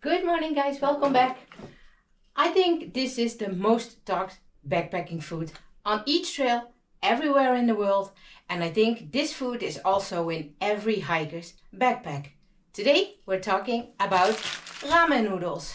Good morning guys, welcome back. I think this is the most talked backpacking food on each trail everywhere in the world, and I think this food is also in every hiker's backpack. Today we're talking about ramen noodles.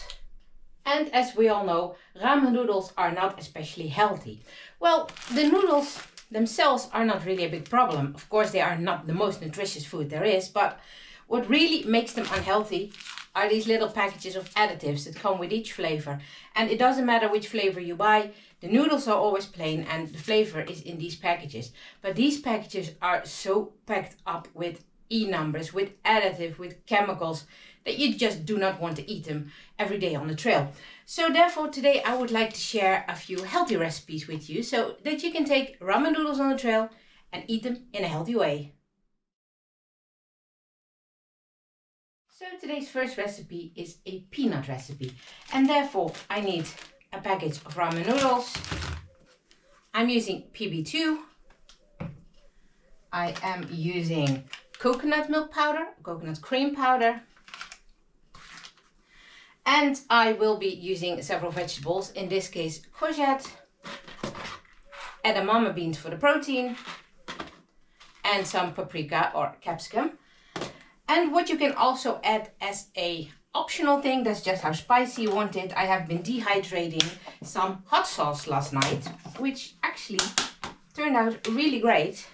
And as we all know, ramen noodles are not especially healthy. Well, the noodles themselves are not really a big problem. Of course, they are not the most nutritious food there is, but what really makes them unhealthy are these little packages of additives that come with each flavor. And it doesn't matter which flavor you buy, the noodles are always plain and the flavor is in these packages. But these packages are so packed up with numbers, with additive, with chemicals, that you just do not want to eat them every day on the trail. So therefore today I would like to share a few healthy recipes with you so that you can take ramen noodles on the trail and eat them in a healthy way. So today's first recipe is a peanut recipe, and therefore I need a package of ramen noodles. I'm using PB2. I am using coconut milk powder, coconut cream powder, and I will be using several vegetables, in this case courgette, edamame beans for the protein, and some paprika or capsicum. And what you can also add as a optional thing, that's just how spicy you want it. I have been dehydrating some hot sauce last night, which actually turned out really great.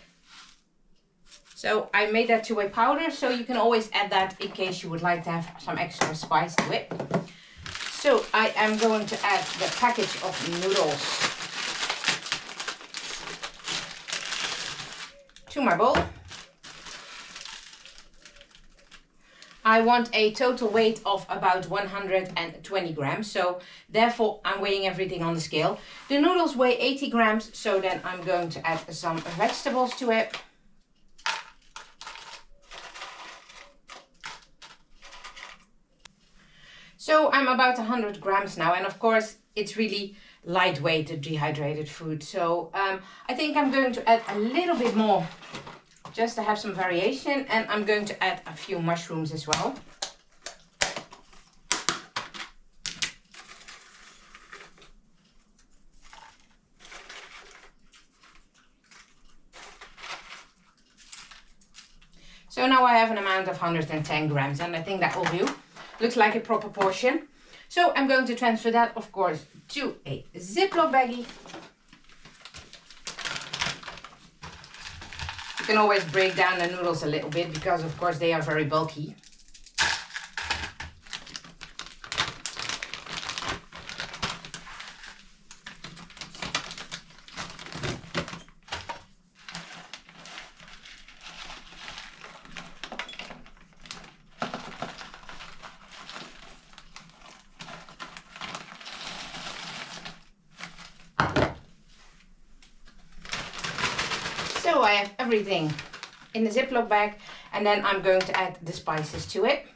So I made that to a powder, so you can always add that in case you would like to have some extra spice to it. So I am going to add the package of noodles to my bowl. I want a total weight of about 120 grams, so therefore I'm weighing everything on the scale. The noodles weigh 80 grams, so then I'm going to add some vegetables to it. So I'm about 100 grams now, and of course it's really lightweight, the dehydrated food. So I think I'm going to add a little bit more just to have some variation, and I'm going to add a few mushrooms as well. So now I have an amount of 110 grams, and I think that will do. Looks like a proper portion. So I'm going to transfer that, of course, to a Ziploc baggie. You can always break down the noodles a little bit because of course they are very bulky. So I have everything in the Ziploc bag, and then I'm going to add the spices to it.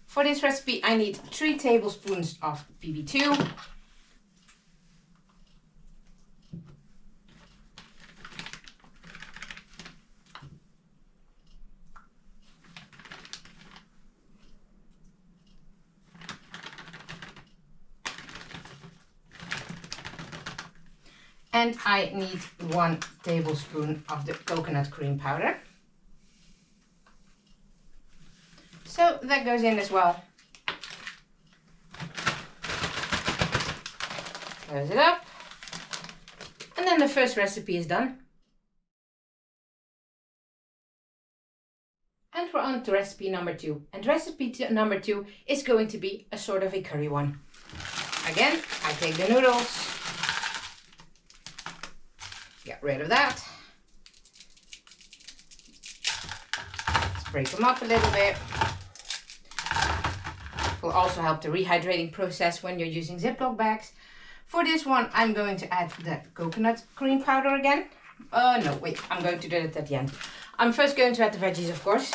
For this recipe I need 3 tablespoons of PB2, and I need 1 tablespoon of the coconut cream powder. So that goes in as well. Close it up. And then the first recipe is done. And we're on to recipe number 2. And recipe number 2 is going to be a sort of a curry one. Again, I take the noodles, get rid of that. Let's break them up a little bit. Will also help the rehydrating process when you're using Ziploc bags. For this one, I'm going to add the coconut cream powder again. No, wait, I'm going to do it at the end. I'm first going to add the veggies, of course.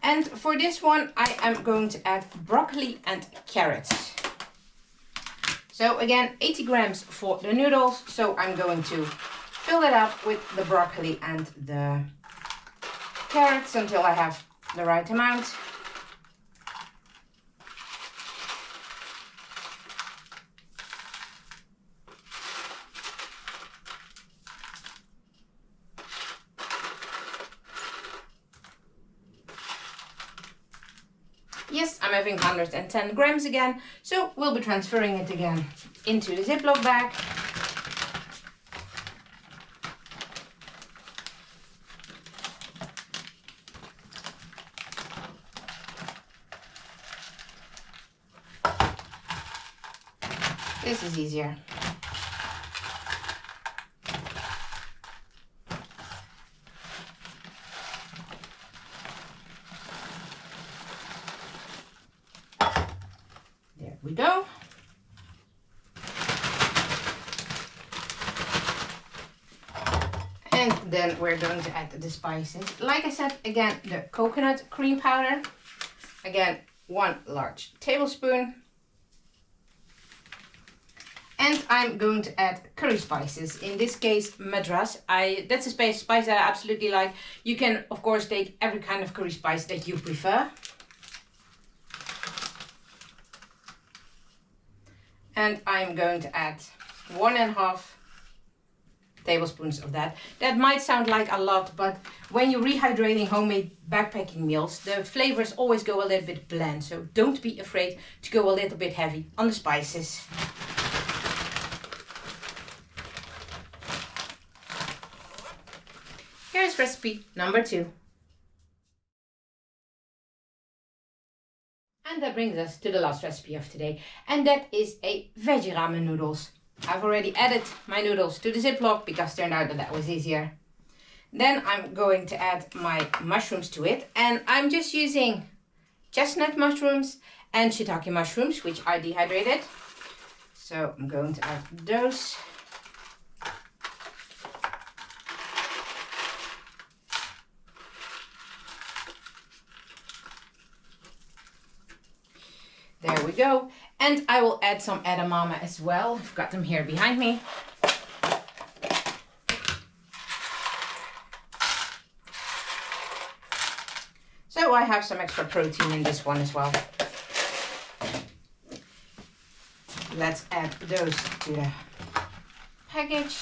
And for this one, I am going to add broccoli and carrots. So again, 80 grams for the noodles. So I'm going to fill it up with the broccoli and the carrots until I have the right amount. Yes, I'm having 110 grams again, so we'll be transferring it again into the Ziploc bag. This is easier. There we go. And then we're going to add the spices. Like I said, again, the coconut cream powder. Again, 1 large tablespoon. And I'm going to add curry spices. In this case, Madras. That's a spice that I absolutely like. You can, of course, take every kind of curry spice that you prefer. And I'm going to add 1.5 tablespoons of that. That might sound like a lot, but when you're rehydrating homemade backpacking meals, the flavors always go a little bit bland. So don't be afraid to go a little bit heavy on the spices. Here's recipe number 2. And that brings us to the last recipe of today, and that is a veggie ramen noodles. I've already added my noodles to the Ziploc because it turned out that was easier. Then I'm going to add my mushrooms to it, and I'm just using chestnut mushrooms and shiitake mushrooms, which are dehydrated. So I'm going to add those. There we go. And I will add some edamame as well. I've got them here behind me. So I have some extra protein in this one as well. Let's add those to the package,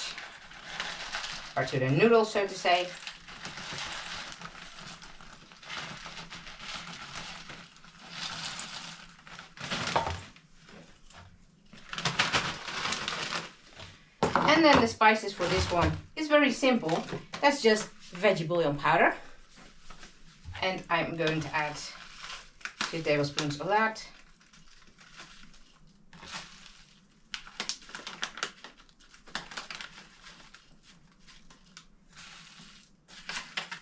or to the noodles, so to say. And then the spices for this one is very simple. That's just veggie bouillon powder. And I'm going to add 2 tablespoons of that.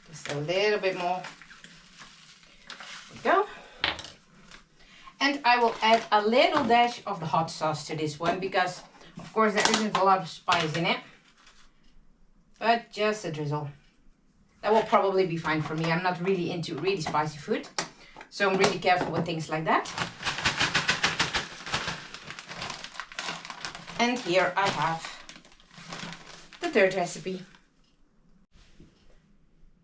Just a little bit more. There we go. And I will add a little dash of the hot sauce to this one because, of course, there isn't a lot of spice in it, but just a drizzle. That will probably be fine for me. I'm not really into really spicy food, so I'm really careful with things like that. And here I have the third recipe.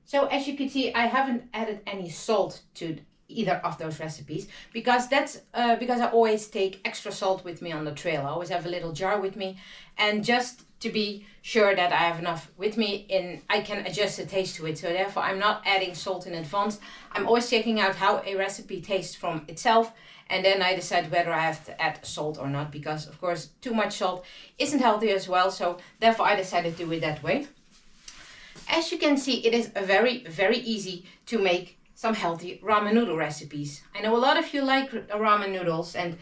So as you can see, I haven't added any salt to either of those recipes because that's because I always take extra salt with me on the trail. I always have a little jar with me, and just to be sure that I have enough with me, I can adjust the taste to it. So therefore I'm not adding salt in advance. I'm always checking out how a recipe tastes from itself, and then I decide whether I have to add salt or not, because of course too much salt isn't healthy as well. So therefore I decided to do it that way. As you can see, it is very easy to make some healthy ramen noodle recipes. I know a lot of you like ramen noodles, and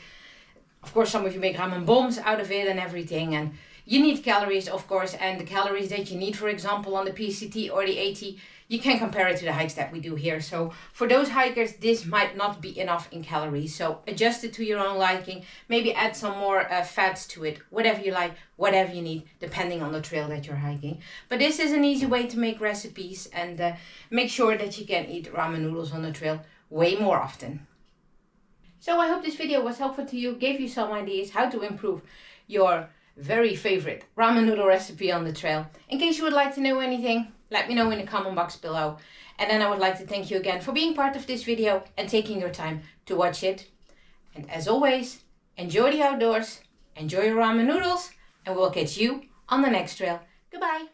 of course some of you make ramen bombs out of it and everything, and you need calories, of course, and the calories that you need, for example, on the PCT or the AT, you can compare it to the hikes that we do here. So for those hikers, this might not be enough in calories. So adjust it to your own liking. Maybe add some more fats to it, whatever you like, whatever you need, depending on the trail that you're hiking. But this is an easy way to make recipes, and make sure that you can eat ramen noodles on the trail way more often. So I hope this video was helpful to you, gave you some ideas how to improve your very favorite ramen noodle recipe on the trail. In case you would like to know anything, let me know in the comment box below. And then I would like to thank you again for being part of this video and taking your time to watch it. And as always, enjoy the outdoors, enjoy your ramen noodles, and we'll catch you on the next trail. Goodbye!